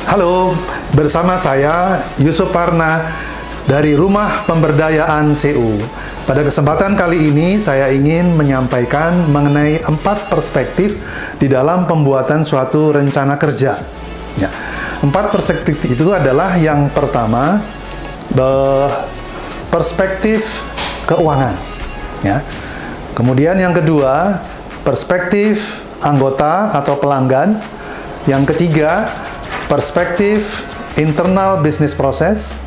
Halo, bersama saya Yusuf Parna dari Rumah Pemberdayaan CU. Pada kesempatan kali ini saya ingin menyampaikan mengenai 4 perspektif di dalam pembuatan suatu rencana kerja. Ya, 4 perspektif itu adalah yang pertama, perspektif keuangan. Ya. Kemudian yang kedua, perspektif anggota atau pelanggan. Yang ketiga, perspektif internal business process.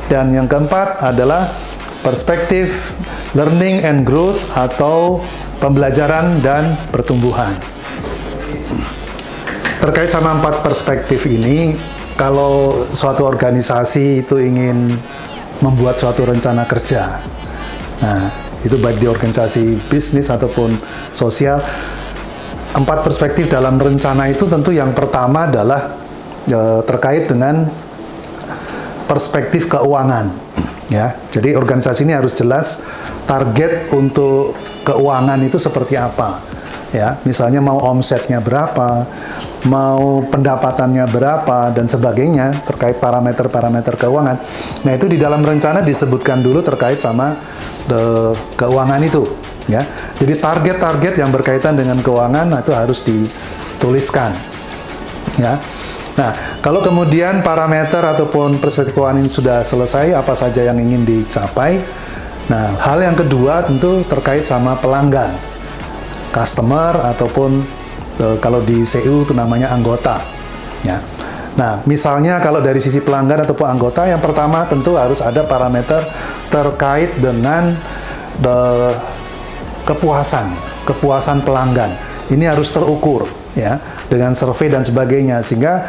Dan yang keempat adalah perspektif learning and growth atau pembelajaran dan pertumbuhan. Terkait sama 4 perspektif ini, kalau suatu organisasi itu ingin membuat suatu rencana kerja, nah itu baik di organisasi bisnis ataupun sosial, 4 perspektif dalam rencana itu tentu yang pertama adalah terkait dengan perspektif keuangan. Ya, jadi organisasi ini harus jelas target untuk keuangan itu seperti apa. Ya, misalnya mau omsetnya berapa, mau pendapatannya berapa, dan sebagainya terkait parameter-parameter keuangan. Nah, itu di dalam rencana disebutkan dulu terkait sama keuangan itu. Ya, jadi target-target yang berkaitan dengan keuangan itu harus dituliskan. Ya. Nah, kalau kemudian parameter ataupun perspektif keuangan ini sudah selesai, apa saja yang ingin dicapai. Nah, hal yang kedua tentu terkait sama pelanggan, customer ataupun kalau di CU itu namanya anggota. Ya. Nah, misalnya kalau dari sisi pelanggan ataupun anggota, yang pertama tentu harus ada parameter terkait dengan kepuasan pelanggan. Ini harus terukur, ya, dengan survei dan sebagainya, sehingga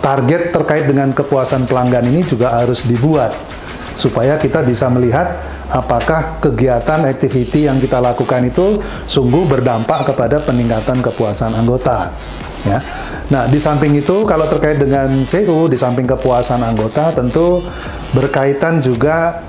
target terkait dengan kepuasan pelanggan ini juga harus dibuat supaya kita bisa melihat apakah kegiatan activity yang kita lakukan itu sungguh berdampak kepada peningkatan kepuasan anggota. Ya. Nah, di samping itu kalau terkait dengan CU, di samping kepuasan anggota tentu berkaitan juga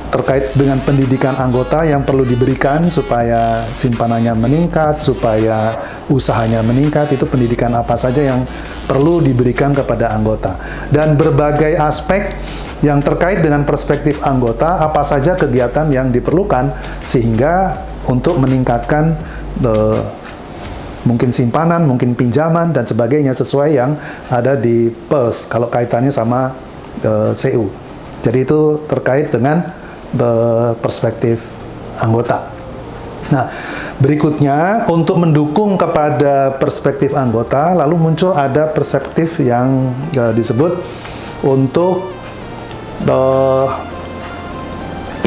terkait dengan pendidikan anggota yang perlu diberikan supaya simpanannya meningkat, supaya usahanya meningkat. Itu pendidikan apa saja yang perlu diberikan kepada anggota. Dan berbagai aspek yang terkait dengan perspektif anggota, apa saja kegiatan yang diperlukan sehingga untuk meningkatkan mungkin simpanan, mungkin pinjaman, dan sebagainya sesuai yang ada di PERS kalau kaitannya sama CU. Jadi itu terkait dengan perspektif anggota. Nah, berikutnya untuk mendukung kepada perspektif anggota, lalu muncul ada perspektif yang disebut untuk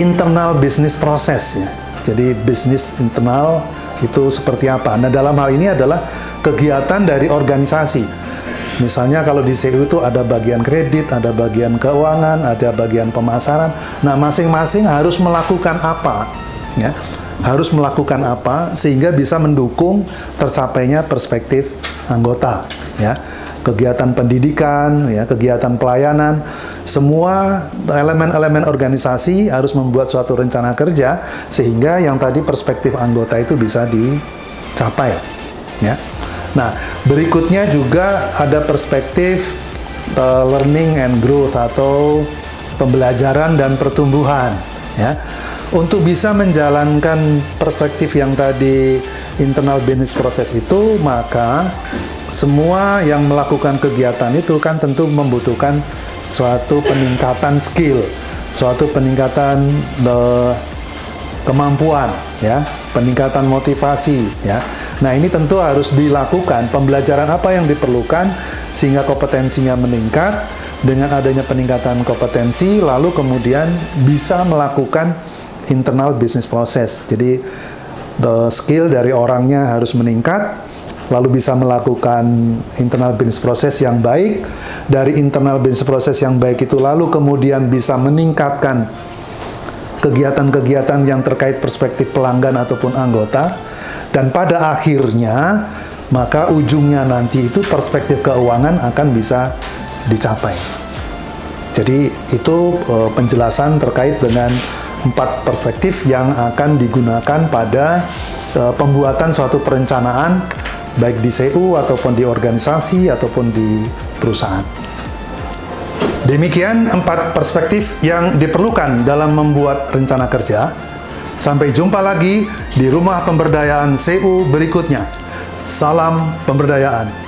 internal business process. Ya. Jadi bisnis internal itu seperti apa? Nah, dalam hal ini adalah kegiatan dari organisasi. Misalnya kalau di CU itu ada bagian kredit, ada bagian keuangan, ada bagian pemasaran. Nah, masing-masing harus melakukan apa? Ya, harus melakukan apa sehingga bisa mendukung tercapainya perspektif anggota. Ya, kegiatan pendidikan, ya, kegiatan pelayanan, semua elemen-elemen organisasi harus membuat suatu rencana kerja sehingga yang tadi perspektif anggota itu bisa dicapai. Ya. Nah, berikutnya juga ada perspektif learning and growth atau pembelajaran dan pertumbuhan. Ya. Untuk bisa menjalankan perspektif yang tadi internal business process itu, maka semua yang melakukan kegiatan itu kan tentu membutuhkan suatu peningkatan skill, suatu peningkatan kemampuan, ya, peningkatan motivasi, ya. Nah, ini tentu harus dilakukan pembelajaran apa yang diperlukan sehingga kompetensinya meningkat. Dengan adanya peningkatan kompetensi, lalu kemudian bisa melakukan internal business process. Jadi skill dari orangnya harus meningkat, lalu bisa melakukan internal business process yang baik. Dari internal business process yang baik itu lalu kemudian bisa meningkatkan kegiatan-kegiatan yang terkait perspektif pelanggan ataupun anggota. Dan pada akhirnya, maka ujungnya nanti itu perspektif keuangan akan bisa dicapai. Jadi itu penjelasan terkait dengan 4 perspektif yang akan digunakan pada pembuatan suatu perencanaan baik di CU ataupun di organisasi ataupun di perusahaan. Demikian 4 perspektif yang diperlukan dalam membuat rencana kerja. Sampai jumpa lagi di Rumah Pemberdayaan CU berikutnya. Salam pemberdayaan.